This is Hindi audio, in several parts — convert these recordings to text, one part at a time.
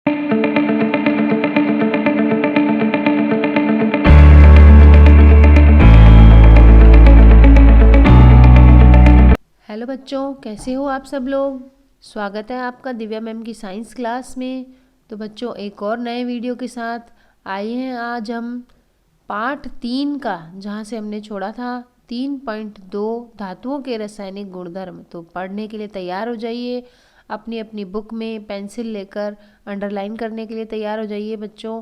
हेलो बच्चों, कैसे हो आप सब लोग। स्वागत है आपका दिव्या मैम की साइंस क्लास में। तो बच्चों, एक और नए वीडियो के साथ आए हैं आज हम पाठ 3 का, जहाँ से हमने छोड़ा था 3.2 धातुओं के रासायनिक गुणधर्म। तो पढ़ने के लिए तैयार हो जाइए, अपनी अपनी बुक में पेंसिल लेकर अंडरलाइन करने के लिए तैयार हो जाइए बच्चों।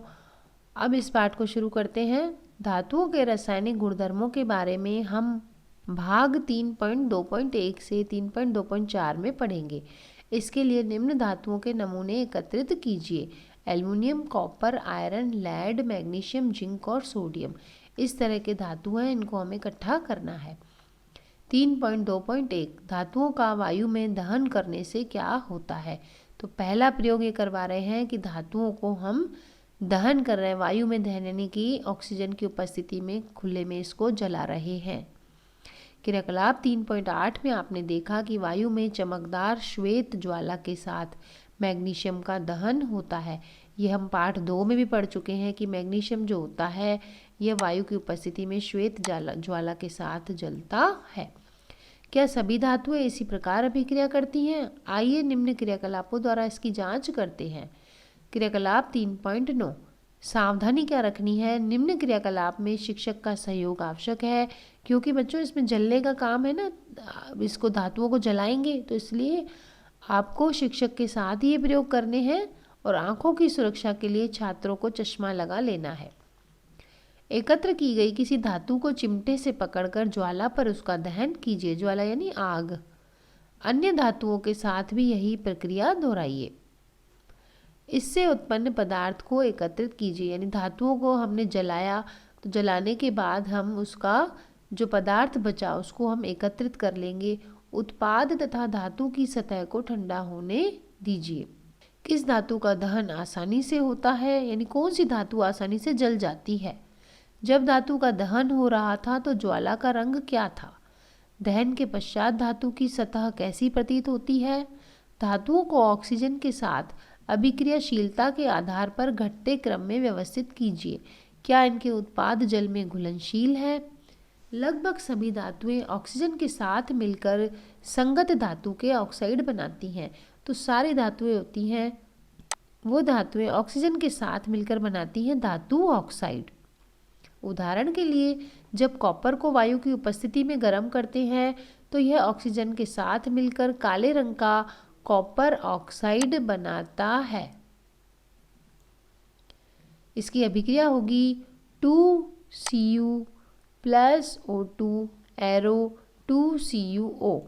अब इस पाठ को शुरू करते हैं। धातुओं के रासायनिक गुणधर्मों के बारे में हम भाग 3.2.1 से 3.2.4 में पढ़ेंगे। इसके लिए निम्न धातुओं के नमूने एकत्रित कीजिए। Aluminium, copper, iron, lead, magnesium, zinc और सोडियम। इस तरह के धातु हैं, इनको हमें इकट्ठा करना है। 3.2.1 धातुओं का वायु में दहन करने से क्या होता है। तो पहला प्रयोग ये करवा रहे हैं कि धातुओं को हम दहन कर रहे हैं, वायु में दहन यानी कि ऑक्सीजन की उपस्थिति में खुले में इसको जला रहे हैं। क्रियाकलाप 3.8 में आपने देखा कि वायु में चमकदार श्वेत ज्वाला के साथ मैग्नीशियम का दहन होता है। ये हम पाठ 2 में भी पढ़ चुके हैं कि मैग्नीशियम जो होता है यह वायु की उपस्थिति में श्वेत ज्वाला के साथ जलता है। क्या सभी धातुएं इसी प्रकार अभिक्रिया करती हैं? आइए निम्न क्रियाकलापों द्वारा इसकी जांच करते हैं। क्रियाकलाप 3.9 सावधानी क्या रखनी है। निम्न क्रियाकलाप में शिक्षक का सहयोग आवश्यक है, क्योंकि बच्चों इसमें जलने का काम है ना, इसको धातुओं को जलाएंगे, तो इसलिए आपको शिक्षक के साथ ही ये प्रयोग करने हैं और आंखों की सुरक्षा के लिए छात्रों को चश्मा लगा लेना है। एकत्र की गई किसी धातु को चिमटे से पकड़कर ज्वाला पर उसका दहन कीजिए। ज्वाला यानी आग। अन्य धातुओं के साथ भी यही प्रक्रिया दोहराइए। इससे उत्पन्न पदार्थ को एकत्रित कीजिए, यानी धातुओं को हमने जलाया, तो जलाने के बाद हम उसका जो पदार्थ बचा उसको हम एकत्रित कर लेंगे। उत्पाद तथा धातु की सतह को ठंडा होने दीजिए। किस धातु का दहन आसानी से होता है, यानी कौन सी धातु आसानी से जल जाती है। जब धातु का दहन हो रहा था तो ज्वाला का रंग क्या था। दहन के पश्चात धातु की सतह कैसी प्रतीत होती है। धातुओं को ऑक्सीजन के साथ अभिक्रियाशीलता के आधार पर घटते क्रम में व्यवस्थित कीजिए। क्या इनके उत्पाद जल में घुलनशील है। लगभग सभी धातुएं ऑक्सीजन के साथ मिलकर संगत धातु के ऑक्साइड बनाती हैं। तो सारी धातुएं होती हैं, वो धातुएं ऑक्सीजन के साथ मिलकर बनाती हैं धातु ऑक्साइड। उदाहरण के लिए, जब कॉपर को वायु की उपस्थिति में गर्म करते हैं तो यह ऑक्सीजन के साथ मिलकर काले रंग का कॉपर ऑक्साइड बनाता है। इसकी अभिक्रिया होगी 2Cu plus O2 arrow 2CuO,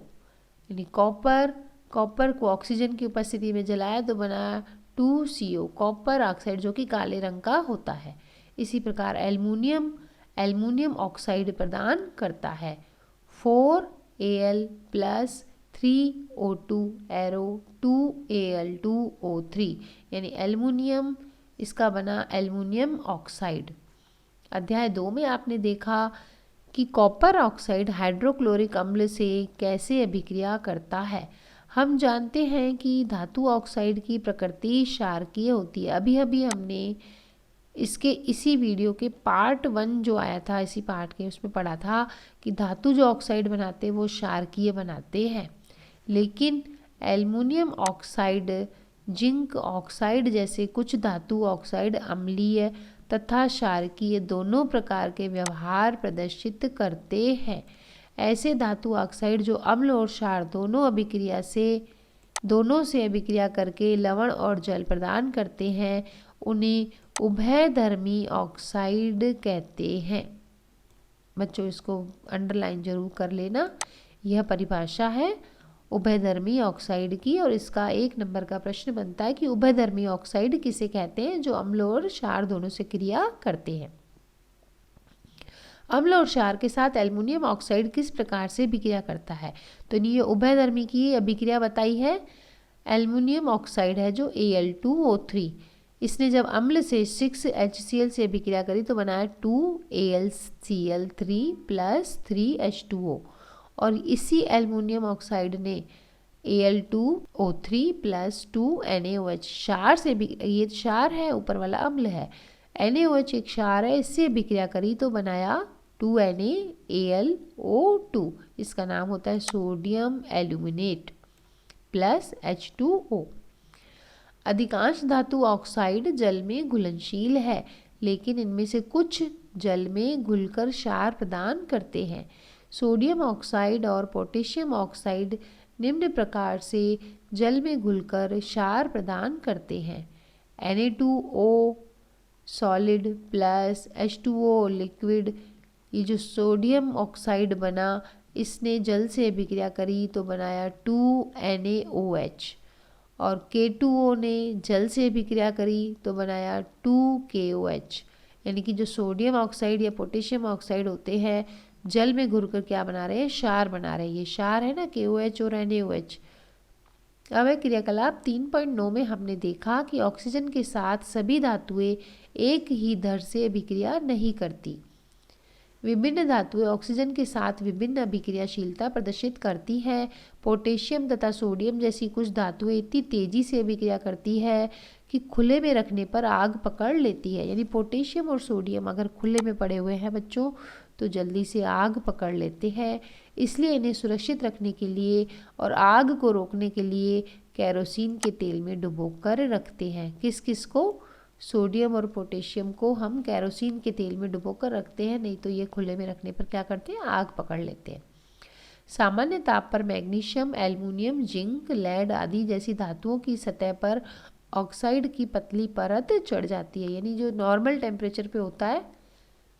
यानी कॉपर को ऑक्सीजन की उपस्थिति में जलाया तो बना 2CO कॉपर ऑक्साइड, जो कि काले रंग का होता है। इसी प्रकार एल्युमिनियम ऑक्साइड प्रदान करता है 4Al plus 3O2 arrow 2Al2O3, यानी एल्युमिनियम, इसका बना एल्युमिनियम ऑक्साइड। अध्याय 2 में आपने देखा कि कॉपर ऑक्साइड हाइड्रोक्लोरिक अम्ल से कैसे अभिक्रिया करता है। हम जानते हैं कि धातु ऑक्साइड की प्रकृति क्षारकीय होती है। अभी अभी हमने इसके इसी वीडियो के पार्ट 1 जो आया था, इसी पार्ट के, उसमें पढ़ा था कि धातु जो ऑक्साइड बनाते हैं वो क्षारकीय बनाते हैं। लेकिन एल्युमिनियम ऑक्साइड, जिंक ऑक्साइड जैसे कुछ धातु ऑक्साइड अम्लीय तथा क्षारकीय दोनों प्रकार के व्यवहार प्रदर्शित करते हैं। ऐसे धातु ऑक्साइड जो अम्ल और क्षार दोनों से अभिक्रिया करके लवण और जल प्रदान करते हैं, उन्हें उभयधर्मी ऑक्साइड कहते हैं। बच्चों, इसको अंडरलाइन जरूर कर लेना। यह परिभाषा है उभयधर्मी ऑक्साइड की, और इसका 1 नंबर का प्रश्न बनता है कि उभयधर्मी ऑक्साइड किसे कहते हैं, जो अम्ल और क्षार दोनों से क्रिया करते हैं। अम्ल और क्षार के साथ एल्युमिनियम ऑक्साइड किस प्रकार से अभिक्रिया करता है। तो ये उभयधर्मी की अभिक्रिया बताई है। एल्युमिनियम ऑक्साइड है जो Al2O3, इसने जब अम्ल से 6HCl से अभिक्रिया करी तो बनाया 2AlCl3 प्लस 3H2O, और इसी एल्युमिनियम ऑक्साइड ने Al2O3 प्लस 2NaOH। क्षार से भी, ये क्षार है, ऊपर वाला अम्ल है। NaOH एक क्षार है, इससे अभिक्रिया करी तो बनाया 2NaAlO2। इसका नाम होता है सोडियम एल्यूमिनेट प्लस H2O। अधिकांश धातु ऑक्साइड जल में घुलनशील है, लेकिन इनमें से कुछ जल में घुलकर क्षार प्रदान करते हैं। सोडियम ऑक्साइड और पोटेशियम ऑक्साइड निम्न प्रकार से जल में घुलकर क्षार प्रदान करते हैं। Na2O solid plus H2O liquid. ये जो सोडियम ऑक्साइड बना, इसने जल से अभिक्रिया करी तो बनाया 2NaOH, और K2O ने जल से अभिक्रिया करी तो बनाया 2KOH। यानी कि जो सोडियम ऑक्साइड या पोटेशियम ऑक्साइड होते हैं, जल में घुलकर क्या बना रहे हैं? क्षार बना रहे हैं। ये क्षार है ना, KOH और NaOH। अब है क्रियाकलाप 3.9 में हमने देखा कि ऑक्सीजन के साथ सभी धातुएं एक ही दर से अभिक्रिया नहीं करती। विभिन्न धातुएं ऑक्सीजन के साथ विभिन्न अभिक्रियाशीलता प्रदर्शित करती हैं। पोटेशियम तथा सोडियम जैसी कुछ धातुएं इतनी तेजी से अभिक्रिया करती है कि खुले में रखने पर आग पकड़ लेती है। यानी पोटेशियम और सोडियम अगर खुले में पड़े हुए हैं बच्चों, तो जल्दी से आग पकड़ लेते हैं। इसलिए इन्हें सुरक्षित रखने के लिए और आग को रोकने के लिए केरोसिन के तेल में डुबोकर रखते हैं। किस किस को? सोडियम और पोटेशियम को हम केरोसिन के तेल में डुबोकर रखते हैं, नहीं तो ये खुले में रखने पर क्या करते हैं? आग पकड़ लेते हैं। सामान्य ताप पर मैग्नीशियम, एल्युमिनियम, जिंक, लेड आदि जैसी धातुओं की सतह पर ऑक्साइड की पतली परत चढ़ जाती है। यानी जो नॉर्मल टेम्परेचर पे होता है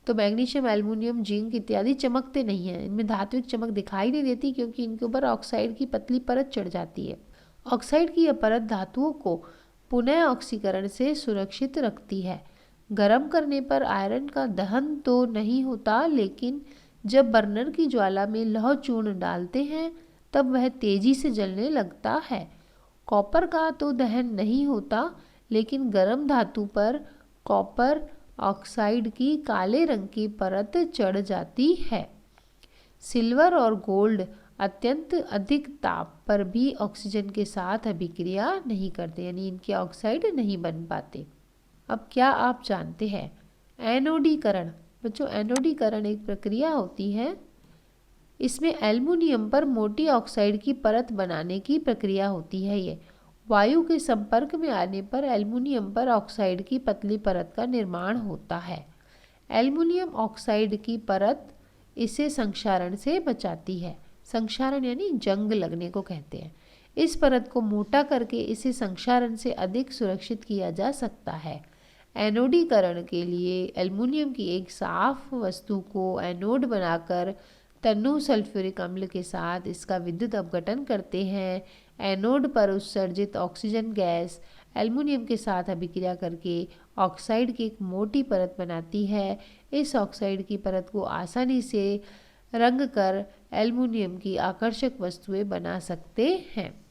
तो मैग्नीशियम, एल्युमिनियम, जिंक इत्यादि चमकते नहीं हैं, इनमें धात्विक चमक दिखाई नहीं देती, क्योंकि इनके ऊपर ऑक्साइड की पतली परत चढ़ जाती है। ऑक्साइड की यह परत धातुओं को पुनः ऑक्सीकरण से सुरक्षित रखती है। गर्म करने पर आयरन का दहन तो नहीं होता, लेकिन जब बर्नर की ज्वाला में लौह चूर्ण डालते हैं तब वह तेजी से जलने लगता है। कॉपर का तो दहन नहीं होता, लेकिन गर्म धातु पर कॉपर ऑक्साइड की काले रंग की परत चढ़ जाती है। सिल्वर और गोल्ड अत्यंत अधिक ताप पर भी ऑक्सीजन के साथ अभिक्रिया नहीं करते, यानी इनके ऑक्साइड नहीं बन पाते। अब क्या आप जानते हैं एनोडीकरण? बच्चों, एनोडीकरण एक प्रक्रिया होती है, इसमें एल्युमिनियम पर मोटी ऑक्साइड की परत बनाने की प्रक्रिया होती है। ये वायु के संपर्क में आने पर एल्युमिनियम पर ऑक्साइड की पतली परत का निर्माण होता है। एल्युमिनियम ऑक्साइड की परत इसे संक्षारण से बचाती है। संक्षारण यानी जंग लगने को कहते हैं। इस परत को मोटा करके इसे संक्षारण से अधिक सुरक्षित किया जा सकता है। एनोडीकरण के लिए एल्युमिनियम की एक साफ वस्तु को एनोड बनाकर तन्नु सल्फ्यूरिक अम्ल के साथ इसका विद्युत अपघटन करते हैं। एनोड पर उत्सर्जित ऑक्सीजन गैस एल्युमिनियम के साथ अभिक्रिया करके ऑक्साइड की एक मोटी परत बनाती है। इस ऑक्साइड की परत को आसानी से रंग कर एल्युमिनियम की आकर्षक वस्तुएं बना सकते हैं।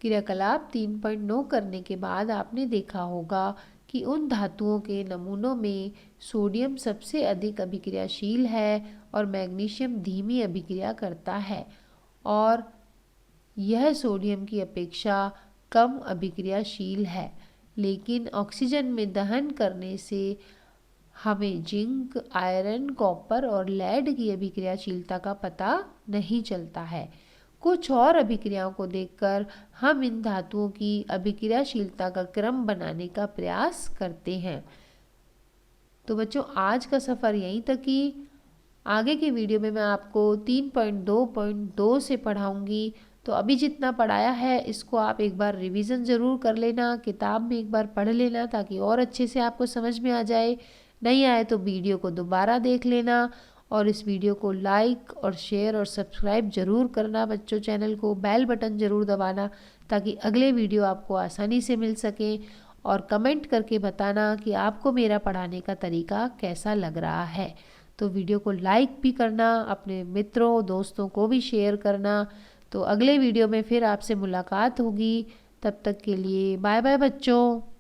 क्रियाकलाप 3.9 करने के बाद आपने देखा होगा कि उन धातुओं के नमूनों में सोडियम सबसे अधिक अभिक्रियाशील है और मैग्नीशियम धीमी अभिक्रिया करता है, और यह सोडियम की अपेक्षा कम अभिक्रियाशील है। लेकिन ऑक्सीजन में दहन करने से हमें जिंक, आयरन, कॉपर और लेड की अभिक्रियाशीलता का पता नहीं चलता है। कुछ और अभिक्रियाओं को देखकर हम इन धातुओं की अभिक्रियाशीलता का क्रम बनाने का प्रयास करते हैं। तो बच्चों, आज का सफ़र यहीं तक ही। आगे के वीडियो में मैं आपको 3.2.2 से पढ़ाऊँगी। तो अभी जितना पढ़ाया है इसको आप एक बार रिवीजन ज़रूर कर लेना, किताब में एक बार पढ़ लेना, ताकि और अच्छे से आपको समझ में आ जाए। नहीं आए तो वीडियो को दोबारा देख लेना, और इस वीडियो को लाइक और शेयर और सब्सक्राइब ज़रूर करना बच्चों। चैनल को बेल बटन ज़रूर दबाना, ताकि अगले वीडियो आपको आसानी से मिल सके। और कमेंट करके बताना कि आपको मेरा पढ़ाने का तरीका कैसा लग रहा है। तो वीडियो को लाइक भी करना, अपने मित्रों दोस्तों को भी शेयर करना। तो अगले वीडियो में फिर आपसे मुलाकात होगी। तब तक के लिए बाय बाय बच्चों।